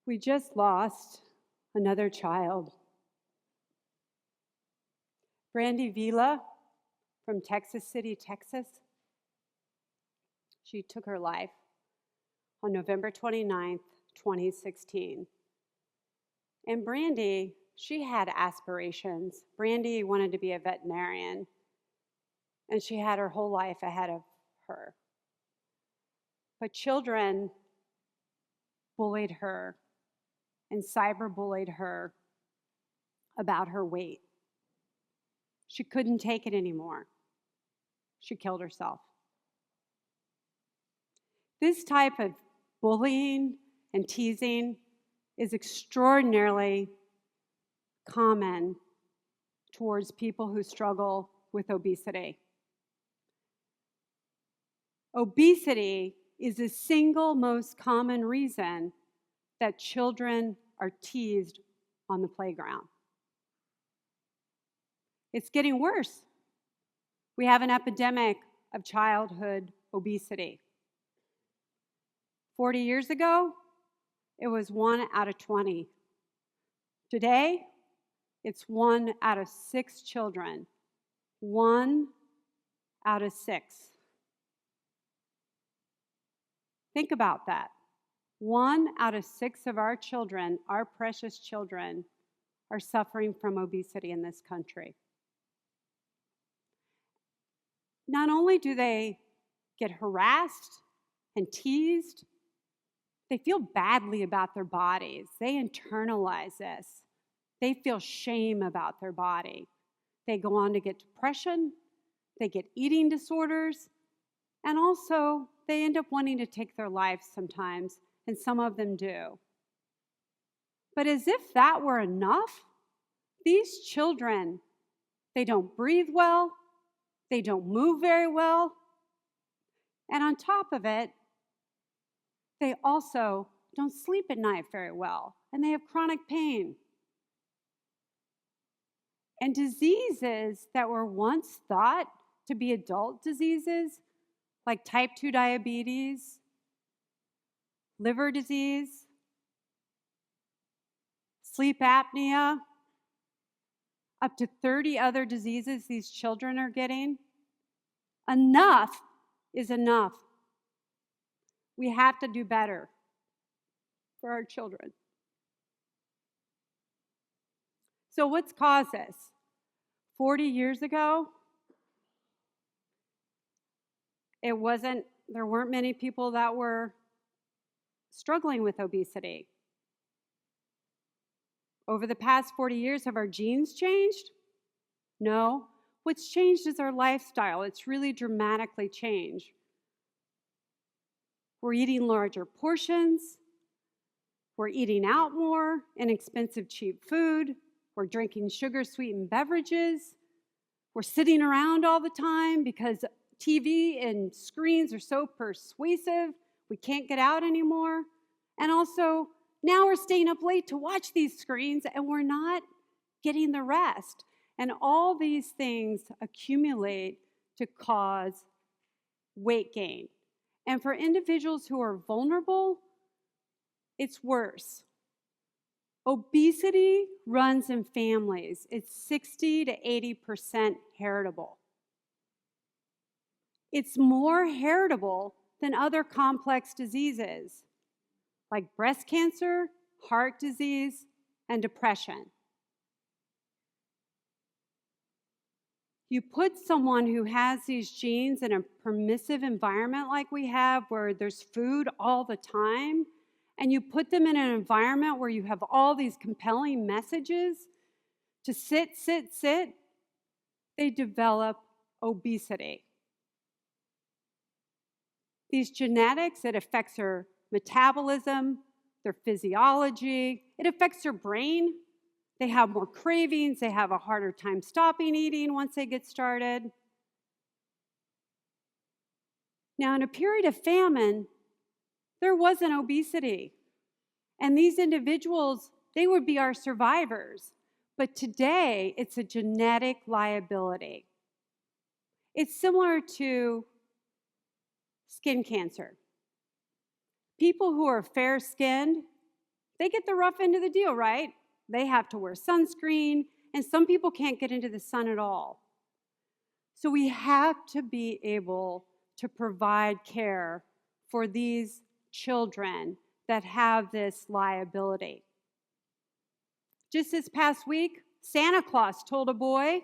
We just lost another child. Brandy Vila from Texas City, Texas. She took her life on November 29th, 2016. And Brandy, she had aspirations. Brandy wanted to be a veterinarian, and she had her whole life ahead of her. But children bullied her and cyberbullied her about her weight. She couldn't take it anymore. She killed herself. This type of bullying and teasing is extraordinarily common towards people who struggle with obesity. Obesity is the single most common reason that children are teased on the playground. It's getting worse. We have an epidemic of childhood obesity. 40 years ago, it was 1 out of 20. Today, it's 1 out of 6 children. 1 out of 6. Think about that. 1 out of 6 of our children, our precious children, are suffering from obesity in this country. Not only do they get harassed and teased, they feel badly about their bodies. They internalize this. They feel shame about their body. They go on to get depression, they get eating disorders, and also they end up wanting to take their lives sometimes, and some of them do. But as if that were enough, these children, they don't breathe well, they don't move very well, and on top of it, they also don't sleep at night very well, and they have chronic pain. And diseases that were once thought to be adult diseases, like type 2 diabetes, liver disease, sleep apnea, up to 30 other diseases these children are getting. Enough is enough. We have to do better for our children. So what's caused this? 40 years ago, there weren't many people that were struggling with obesity. Over the past 40 years, have our genes changed? No. What's changed is our lifestyle. It's really dramatically changed. We're eating larger portions. We're eating out more, inexpensive, cheap food. We're drinking sugar-sweetened beverages. We're sitting around all the time because TV and screens are so persuasive. We can't get out anymore. And also, now we're staying up late to watch these screens, and we're not getting the rest. And all these things accumulate to cause weight gain. And for individuals who are vulnerable, it's worse. Obesity runs in families. It's 60 to 80% heritable. It's more heritable than other complex diseases like breast cancer, heart disease, and depression. You put someone who has these genes in a permissive environment like we have, where there's food all the time, and you put them in an environment where you have all these compelling messages to sit, they develop obesity. These genetics, it affects their metabolism, their physiology, it affects their brain. They have more cravings, they have a harder time stopping eating once they get started. Now, in a period of famine, there wasn't obesity. And these individuals, they would be our survivors. But today, it's a genetic liability. It's similar to skin cancer. People who are fair-skinned They get the rough end of the deal, right? They have to wear sunscreen, and some people can't get into the sun at all. So we have to be able to provide care for these children that have this liability. Just this past week, Santa Claus told a boy,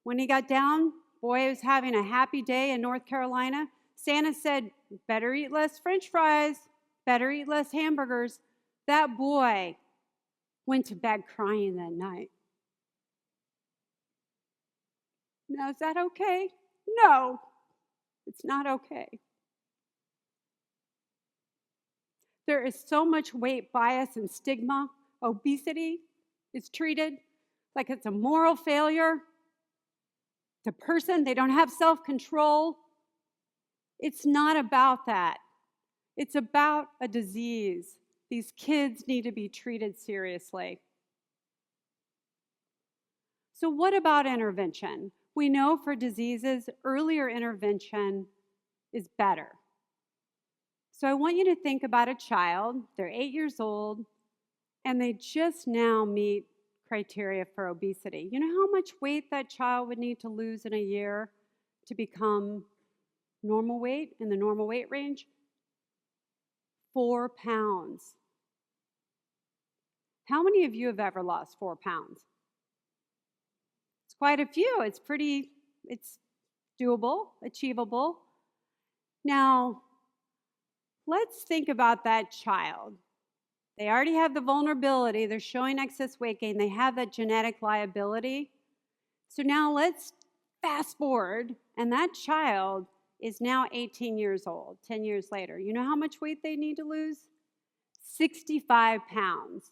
when he got down, boy was having a happy day in North Carolina. Santa said, better eat less French fries, better eat less hamburgers. That boy went to bed crying that night. Now, is that okay? No, it's not okay. There is so much weight bias and stigma. Obesity is treated like it's a moral failure. The person, they don't have self-control. It's not about that. It's about a disease. These kids need to be treated seriously. So what about intervention? We know for diseases, earlier intervention is better. So I want you to think about a child, they're 8 years old, and they just now meet criteria for obesity. You know how much weight that child would need to lose in a year to become normal weight, in the normal weight range? 4 pounds. How many of you have ever lost 4 pounds? It's quite a few. It's doable, achievable. Now, let's think about that child. They already have the vulnerability. They're showing excess weight gain. They have that genetic liability. So now let's fast forward, and that child is now 18 years old, 10 years later. You know how much weight they need to lose? 65 pounds.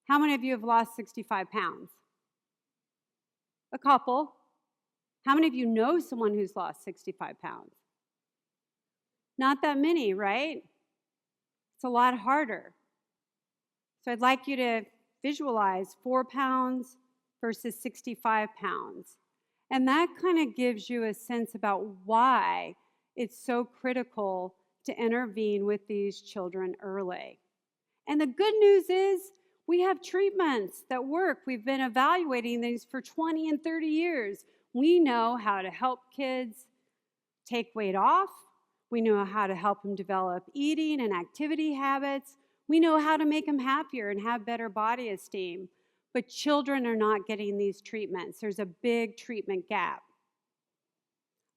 How many of you have lost 65 pounds? A couple. How many of you know someone who's lost 65 pounds? Not that many, right? It's a lot harder. So I'd like you to visualize 4 pounds versus 65 pounds. And that kind of gives you a sense about why it's so critical to intervene with these children early. And the good news is we have treatments that work. We've been evaluating these for 20 and 30 years. We know how to help kids take weight off. We know how to help them develop eating and activity habits. We know how to make them happier and have better body esteem. But children are not getting these treatments. There's a big treatment gap.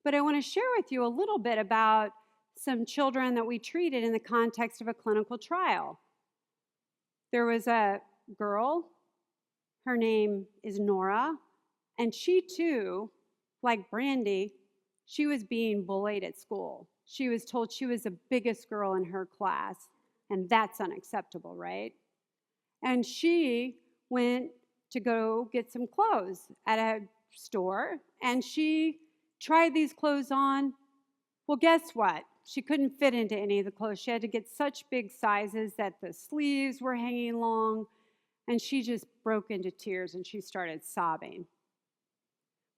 But I want to share with you a little bit about some children that we treated in the context of a clinical trial. There was a girl, her name is Nora, and she too, like Brandy, she was being bullied at school. She was told she was the biggest girl in her class, and that's unacceptable, right? And she went to go get some clothes at a store, and she tried these clothes on. Well, guess what? She couldn't fit into any of the clothes. She had to get such big sizes that the sleeves were hanging long, and she just broke into tears, and she started sobbing.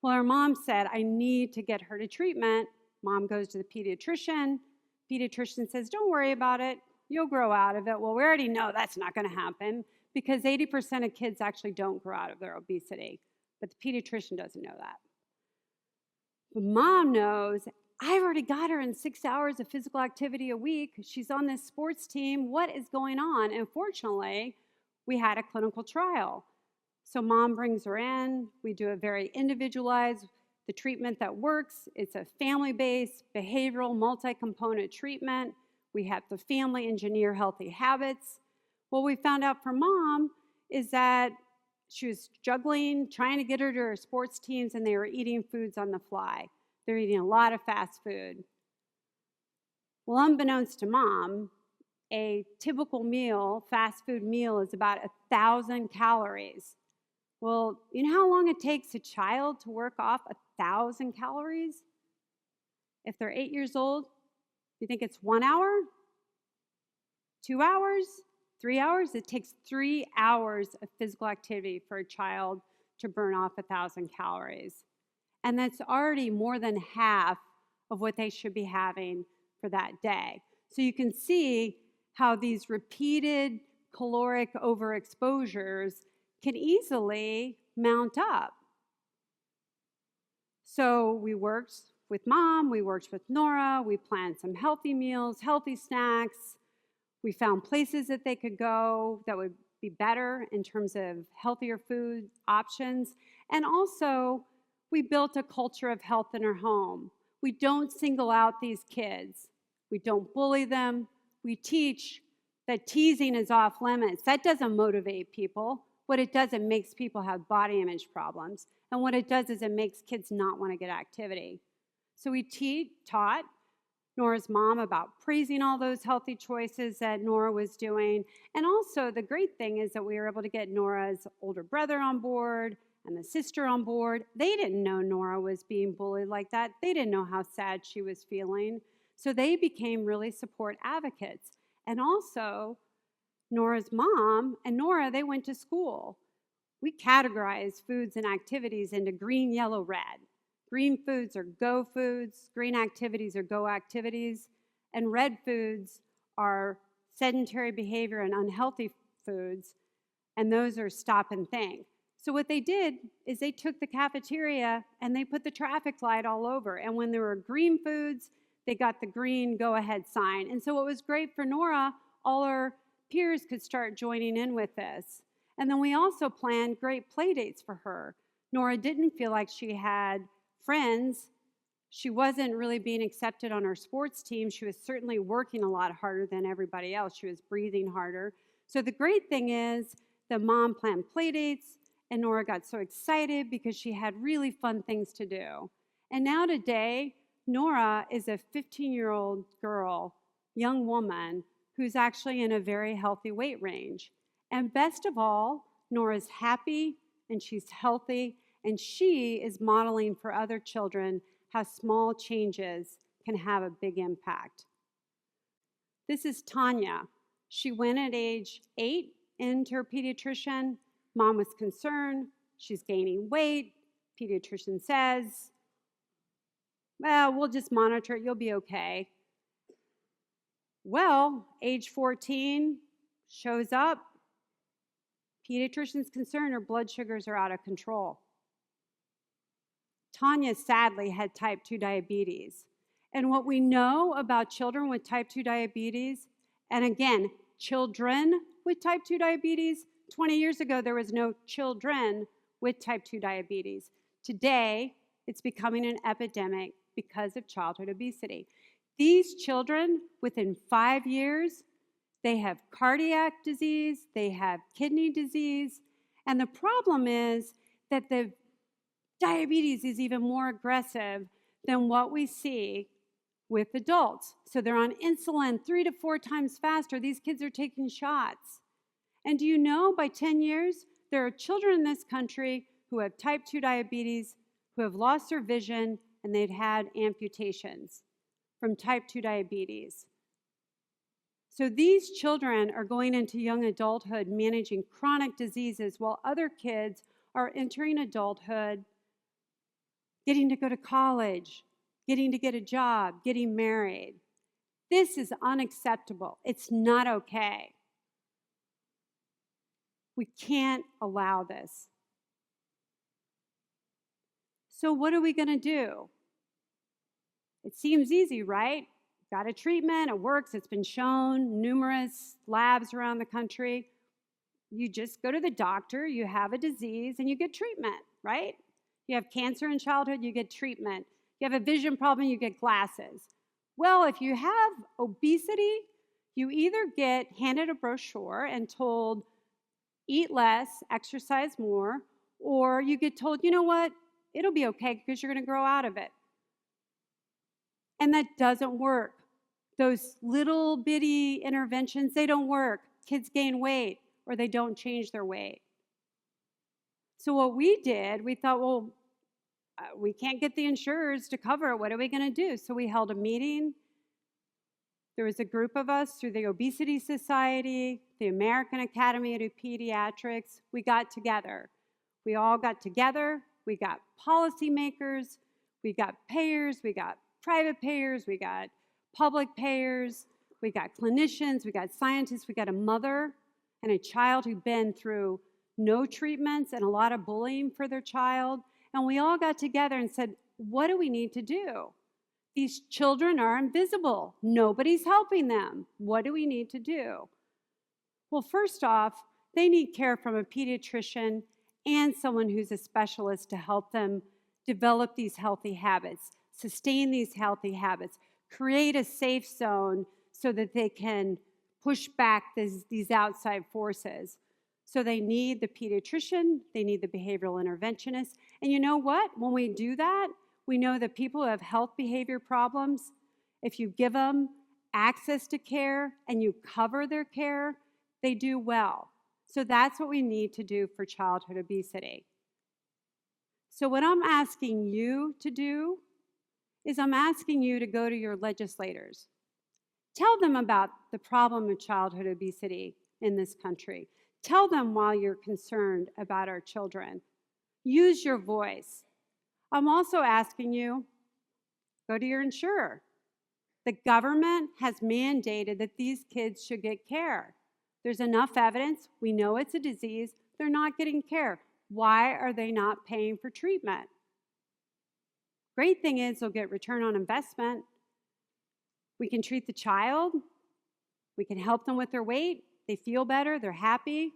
Well, her mom said, I need to get her to treatment. Mom goes to the pediatrician. Pediatrician says, don't worry about it. You'll grow out of it. Well, we already know that's not going to happen because 80% of kids actually don't grow out of their obesity. But the pediatrician doesn't know that. But mom knows, I've already got her in 6 hours of physical activity a week. She's on this sports team. What is going on? And fortunately, we had a clinical trial. So mom brings her in. We do a very individualized, the treatment that works. It's a family-based, behavioral, multi-component treatment. We have the family engineer healthy habits. What we found out for mom is that she was juggling, trying to get her to her sports teams, and they were eating foods on the fly. They're eating a lot of fast food. Well, unbeknownst to mom, a typical meal, fast food meal, is about 1,000 calories. Well, you know how long it takes a child to work off 1,000 calories? If they're 8 years old, you think it's 1 hour? 2 hours? 3 hours? It takes 3 hours of physical activity for a child to burn off 1,000 calories. And that's already more than half of what they should be having for that day. So you can see how these repeated caloric overexposures can easily mount up. So we worked with Mom, we worked with Nora, we planned some healthy meals, healthy snacks. We found places that they could go that would be better in terms of healthier food options. And also, we built a culture of health in our home. We don't single out these kids. We don't bully them. We teach that teasing is off limits. That doesn't motivate people. What it does, it makes people have body image problems. And what it does is it makes kids not want to get activity. So we taught Nora's mom about praising all those healthy choices that Nora was doing. And also, the great thing is that we were able to get Nora's older brother on board and the sister on board. They didn't know Nora was being bullied like that. They didn't know how sad she was feeling. So they became really support advocates. And also, Nora's mom and Nora, they went to school. We categorize foods and activities into green, yellow, red. Green foods are go foods, green activities are go activities, and red foods are sedentary behavior and unhealthy foods, and those are stop and think. So what they did is they took the cafeteria and they put the traffic light all over, and when there were green foods, they got the green go-ahead sign. And so what was great for Nora, all her peers could start joining in with this. And then we also planned great play dates for her. Nora didn't feel like she had friends. She wasn't really being accepted on her sports team. She was certainly working a lot harder than everybody else. She was breathing harder. So the great thing is the mom planned play dates, and Nora got so excited because she had really fun things to do. And now today, Nora is a 15-year-old girl, young woman, who's actually in a very healthy weight range. And best of all, Nora's happy and she's healthy, and she is modeling for other children how small changes can have a big impact. This is Tanya. She went at age 8 into her pediatrician. Mom was concerned. She's gaining weight. Pediatrician says, well, we'll just monitor it. You'll be okay. Well, age 14 shows up. Pediatrician's concerned her blood sugars are out of control. Tanya sadly had type 2 diabetes. And what we know about children with type 2 diabetes, and again, children with type 2 diabetes, 20 years ago there was no children with type 2 diabetes. Today, it's becoming an epidemic because of childhood obesity. These children, within 5 years, they have cardiac disease, they have kidney disease, and the problem is that the diabetes is even more aggressive than what we see with adults. So they're on insulin 3 to 4 times faster. These kids are taking shots. And do you know, by 10 years, there are children in this country who have type 2 diabetes, who have lost their vision, and they've had amputations from type 2 diabetes. So these children are going into young adulthood managing chronic diseases while other kids are entering adulthood, getting to go to college, getting to get a job, getting married. This is unacceptable. It's not okay. We can't allow this. So what are we going to do? It seems easy, right? Got a treatment, it works, it's been shown, numerous labs around the country. You just go to the doctor, you have a disease, and you get treatment, right? You have cancer in childhood, you get treatment. You have a vision problem, you get glasses. Well, if you have obesity, you either get handed a brochure and told, eat less, exercise more, or you get told, you know what, it'll be okay because you're going to grow out of it. And that doesn't work. Those little bitty interventions, they don't work. Kids gain weight or they don't change their weight. So what we did, we thought, well, we can't get the insurers to cover it. What are we going to do? So we held a meeting. There was a group of us through the Obesity Society, the American Academy of Pediatrics. We got together. We all got together. We got policymakers. We got payers. We got private payers. We got public payers. we got clinicians, we got scientists, we got a mother and a child who've been through no treatments and a lot of bullying for their child. And we all got together and said, what do we need to do? These children are invisible. Nobody's helping them. What do we need to do? Well, first off, they need care from a pediatrician and someone who's a specialist to help them develop these healthy habits, sustain these healthy habits, create a safe zone so that they can push back these outside forces. So they need the pediatrician, they need the behavioral interventionist. And you know what? When we do that, we know that people who have health behavior problems, if you give them access to care and you cover their care, they do well. So that's what we need to do for childhood obesity. So what I'm asking you to do is I'm asking you to go to your legislators. Tell them about the problem of childhood obesity in this country. Tell them why you're concerned about our children. Use your voice. I'm also asking you, go to your insurer. The government has mandated that these kids should get care. There's enough evidence. We know it's a disease. They're not getting care. Why are they not paying for treatment? Great thing is they'll get return on investment. We can treat the child. We can help them with their weight. They feel better. They're happy.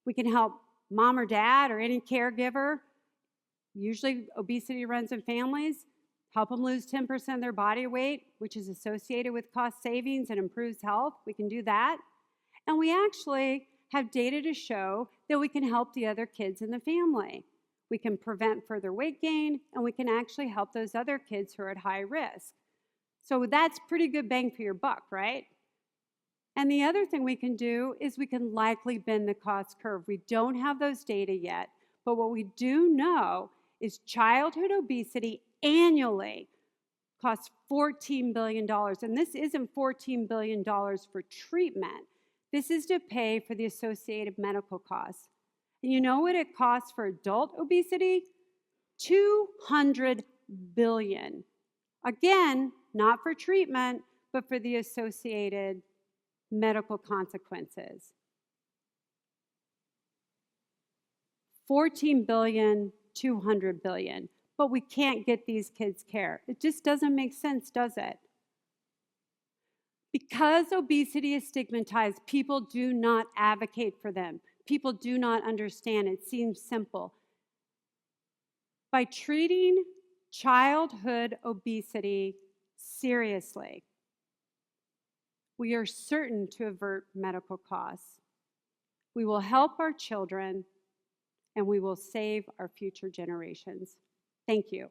We can help mom or dad or any caregiver. Usually obesity runs in families. Help them lose 10% of their body weight, which is associated with cost savings and improves health. We can do that. And we actually have data to show that we can help the other kids in the family. We can prevent further weight gain, and we can actually help those other kids who are at high risk. So that's pretty good bang for your buck, right? And the other thing we can do is we can likely bend the cost curve. We don't have those data yet, but what we do know is childhood obesity annually costs $14 billion. And this isn't $14 billion for treatment. This is to pay for the associated medical costs. And you know what it costs for adult obesity? $200 billion. Again, not for treatment, but for the associated medical consequences. 14 billion, 200 billion. But we can't get these kids care. It just doesn't make sense, does it? Because obesity is stigmatized, people do not advocate for them. People do not understand. It seems simple. By treating childhood obesity seriously, we are certain to avert medical costs. We will help our children, and we will save our future generations. Thank you.